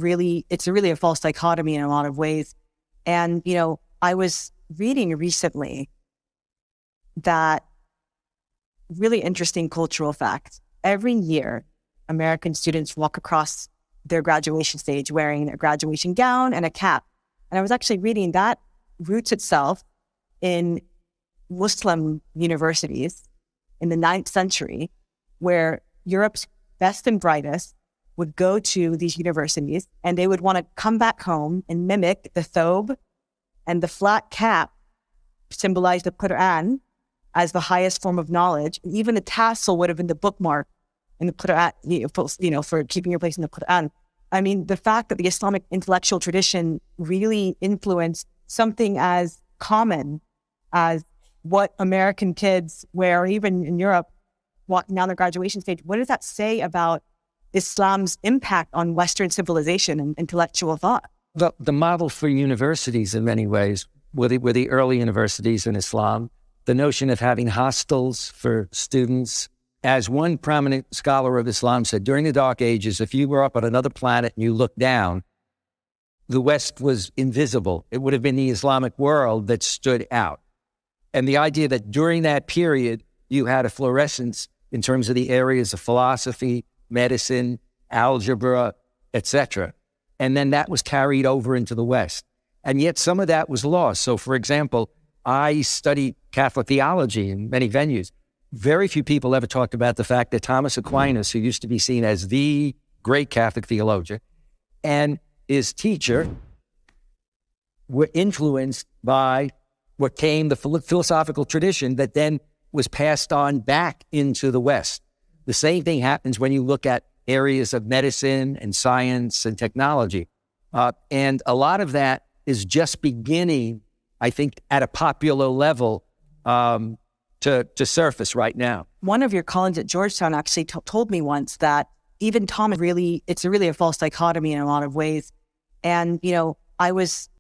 it's really a false dichotomy in a lot of ways. And, I was reading recently that really interesting cultural fact. Every year, American students walk across their graduation stage wearing a graduation gown and a cap. And I was actually reading that roots itself in Muslim universities in the 9th century, where Europe's best and brightest would go to these universities and they would want to come back home and mimic the thobe and the flat cap symbolized the Quran as the highest form of knowledge. And even the tassel would have been the bookmark in the Quran, for keeping your place in the Quran. I mean, the fact that the Islamic intellectual tradition really influenced something as common as what American kids wear, or even in Europe, walking down the graduation stage, what does that say about Islam's impact on Western civilization and intellectual thought? The model for universities in many ways were the early universities in Islam. The notion of having hostels for students. As one prominent scholar of Islam said, during the Dark Ages, if you were up on another planet and you looked down, the West was invisible. It would have been the Islamic world that stood out. And the idea that during that period, you had a fluorescence in terms of the areas of philosophy, medicine, algebra, etc. And then that was carried over into the West. And yet some of that was lost. So, for example, I studied Catholic theology in many venues. Very few people ever talked about the fact that Thomas Aquinas, who used to be seen as the great Catholic theologian, and his teacher were influenced by what came the philosophical tradition that then was passed on back into the West. The same thing happens when you look at areas of medicine and science and technology. And a lot of that is just beginning, I think, at a popular level to surface right now. One of your colleagues at Georgetown actually told me once that even Thomas it's really a false dichotomy in a lot of ways. And, I was